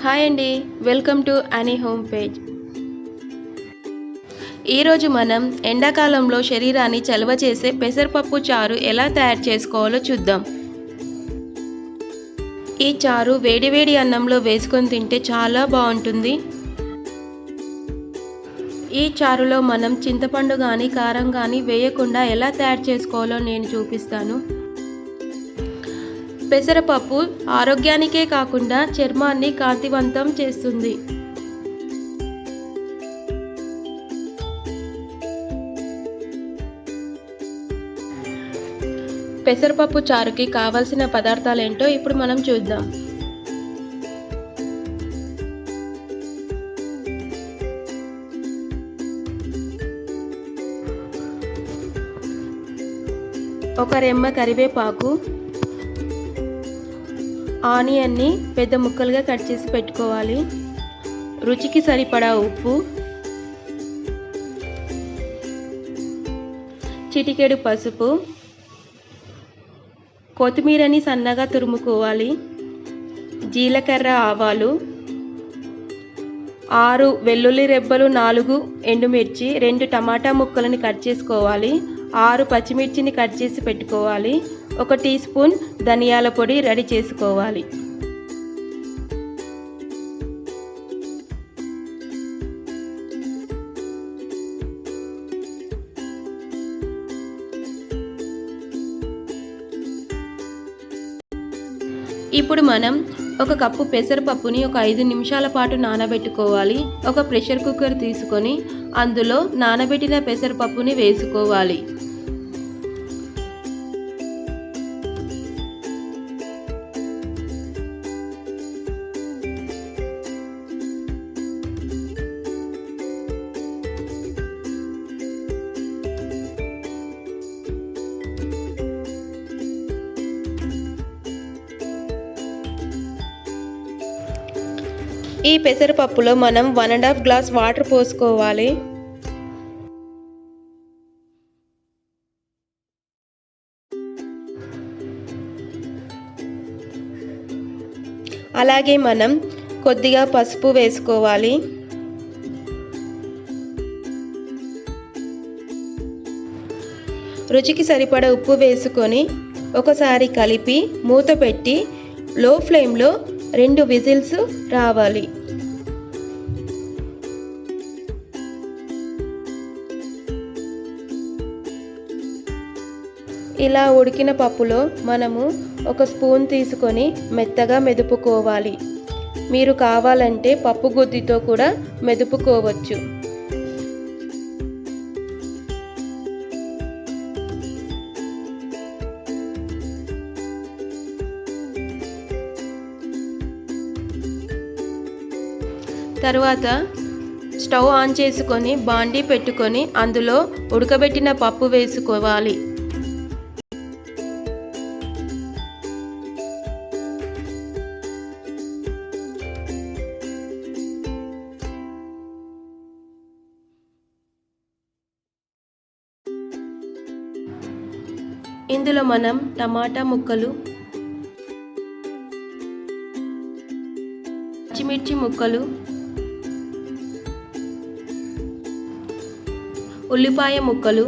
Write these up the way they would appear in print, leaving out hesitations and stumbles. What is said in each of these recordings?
Hi అండి, welcome to అనీ home page. ఈరోజు మనం ఎండాకాలంలో శరీరాన్ని చలవ చేసే పెసరపప్పు చారు ఎలా తయారు చేసుకోవాలో చూద్దాం. ఈ చారు వేడివేడి అన్నంలో వేసుకొని తింటే చాలా బాగుంటుంది. ఈ చారులో మనం చింతపండు కానీ కారం కానీ వేయకుండా ఎలా తయారు చేసుకోవాలో నేను చూపిస్తాను. పెసరపప్పు ఆరోగ్యానికే కాకుండా చర్మాన్ని కాంతివంతం చేస్తుంది. పెసరపప్పు చారుకి కావలసిన పదార్థాలు ఏంటో ఇప్పుడు మనం చూద్దాం. ఒక రెమ్మ కరివేపాకు, ఆనియన్ని పెద్ద ముక్కలుగా కట్ చేసి పెట్టుకోవాలి. రుచికి సరిపడా ఉప్పు, చిటికెడు పసుపు, కొత్తిమీరని సన్నగా తురుముకోవాలి, జీలకర్ర, ఆవాలు, 6 వెల్లుల్లి రెబ్బలు, 4 ఎండుమిర్చి, 2 టమాటా ముక్కలని కట్ చేసుకోవాలి, 6 పచ్చిమిర్చిని కట్ చేసి పెట్టుకోవాలి, 1 టీ స్పూన్ ధనియాల పొడి రెడీ చేసుకోవాలి. ఇప్పుడు మనం 1 కప్పు పెసరపప్పుని ఒక 5 నిమిషాల పాటు నానబెట్టుకోవాలి. ఒక ప్రెషర్ కుక్కర్ తీసుకొని అందులో నానబెట్టిన పెసరపప్పుని వేసుకోవాలి. ఈ పెసరపప్పులో మనం 1½ గ్లాస్ వాటర్ పోసుకోవాలి. అలాగే మనం కొద్దిగా పసుపు వేసుకోవాలి. రుచికి సరిపడా ఉప్పు వేసుకొని ఒకసారి కలిపి మూత పెట్టి లో ఫ్లేమ్లో 2 విజిల్స్ రావాలి. ఇలా ఉడికిన పప్పులో మనము 1 స్పూన్ తీసుకొని మెత్తగా మెదుపుకోవాలి. మీరు కావాలంటే పప్పు గుత్తితో కూడా మెదుపుకోవచ్చు. తర్వాత స్టవ్ ఆన్ చేసుకొని బాండీ పెట్టుకొని అందులో ఉడకబెట్టిన పప్పు వేసుకోవాలి. ఇందులో మనం టమాటా ముక్కలు, పచ్చిమిర్చి ముక్కలు, ఉల్లిపాయ ముక్కలు,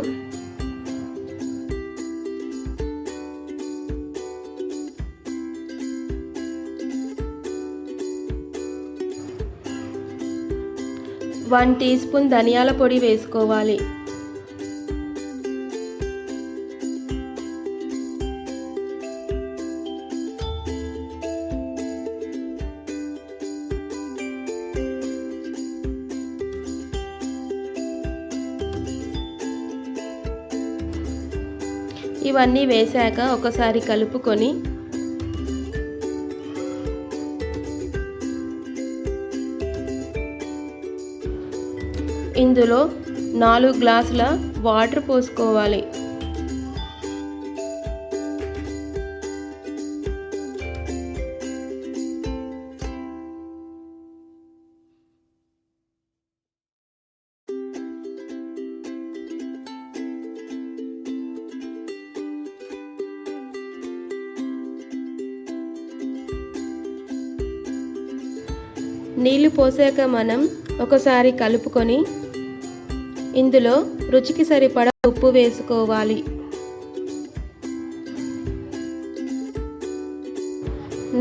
వన్ టీ స్పూన్ ధనియాల పొడి వేసుకోవాలి. ఇవన్నీ వేశాక ఒకసారి కలుపుకొని ఇందులో 4 గ్లాసుల వాటర్ పోసుకోవాలి. నీళ్లు పోసాక మనం ఒకసారి కలుపుకొని ఇందులో రుచికి సరిపడా ఉప్పు వేసుకోవాలి.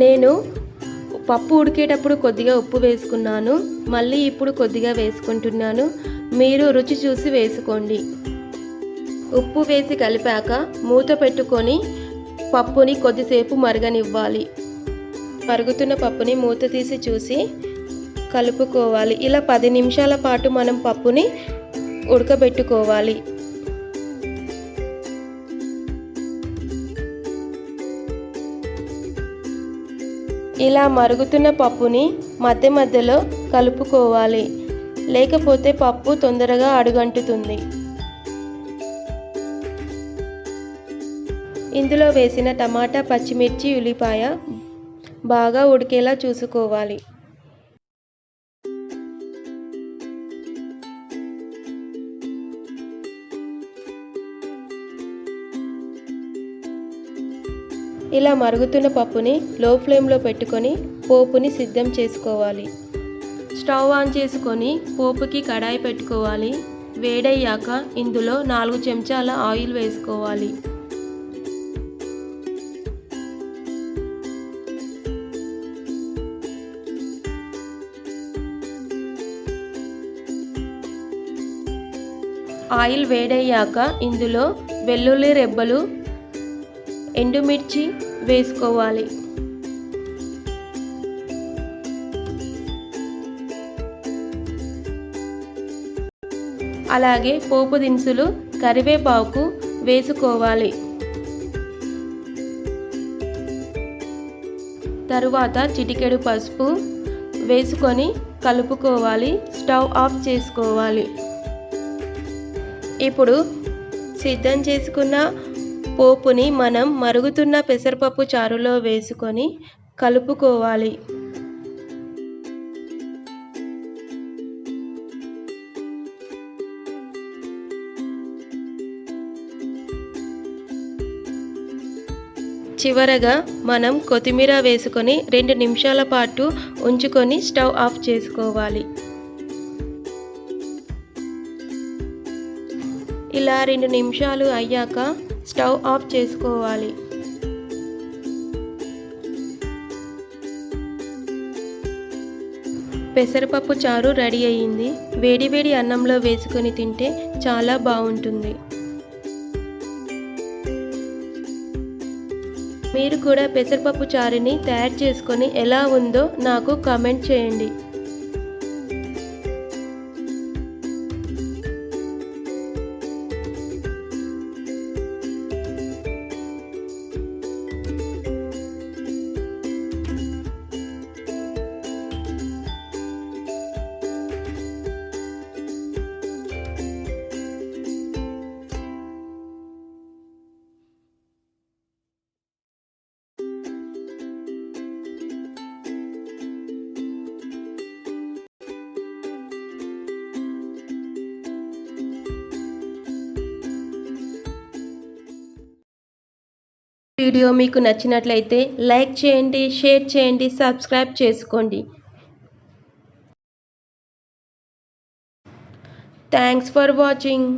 నేను పప్పు ఉడికేటప్పుడు కొద్దిగా ఉప్పు వేసుకున్నాను, మళ్ళీ ఇప్పుడు కొద్దిగా వేసుకుంటున్నాను. మీరు రుచి చూసి వేసుకోండి. ఉప్పు వేసి కలిపాక మూత పెట్టుకొని పప్పుని కొద్దిసేపు మరగనివ్వాలి. మరుగుతున్న పప్పుని మూత తీసి చూసి కలుపుకోవాలి. ఇలా 10 నిమిషాల పాటు మనం పప్పుని ఉడకబెట్టుకోవాలి. ఇలా మరుగుతున్న పప్పుని మధ్య మధ్యలో కలుపుకోవాలి, లేకపోతే పప్పు తొందరగా అడుగంటుతుంది. ఇందులో వేసిన టమాటా, పచ్చిమిర్చి, ఉల్లిపాయ బాగా ఉడికేలా చూసుకోవాలి. ఇలా మరుగుతున్న పప్పుని లో ఫ్లేమ్లో పెట్టుకొని పోపుని సిద్ధం చేసుకోవాలి. స్టవ్ ఆన్ చేసుకొని పోపుకి కడాయి పెట్టుకోవాలి. వేడయ్యాక ఇందులో 4 చెంచాల ఆయిల్ వేసుకోవాలి. ఆయిల్ వేడయ్యాక ఇందులో వెల్లుల్లి రెబ్బలు, ఎండుమిర్చి వేసుకోవాలి. అలాగే పోపు దినుసులు, కరివేపాకు వేసుకోవాలి. తరువాత చిటికెడు పసుపు వేసుకొని కలుపుకోవాలి. స్టవ్ ఆఫ్ చేసుకోవాలి. ఇప్పుడు సిద్ధం చేసుకున్న పోపుని మనం మరుగుతున్న పెసరపప్పు చారులో వేసుకొని కలుపుకోవాలి. చివరగా మనం కొత్తిమీర వేసుకొని 2 నిమిషాల పాటు ఉంచుకొని స్టవ్ ఆఫ్ చేసుకోవాలి. ఇలా 2 నిమిషాలు అయ్యాక స్టవ్ ఆఫ్ చేసుకోవాలి. పెసరపప్పు చారు రెడీ అయ్యింది. వేడి వేడి అన్నంలో వేసుకొని తింటే చాలా బాగుంటుంది. మీరు కూడా పెసరపప్పు చారుని తయారు చేసుకొని ఎలా ఉందో నాకు కామెంట్ చేయండి. వీడియో మీకు నచ్చినట్లయితే లైక్ చేయండి, షేర్ చేయండి, సబ్స్క్రైబ్ చేసుకోండి. Thanks for watching.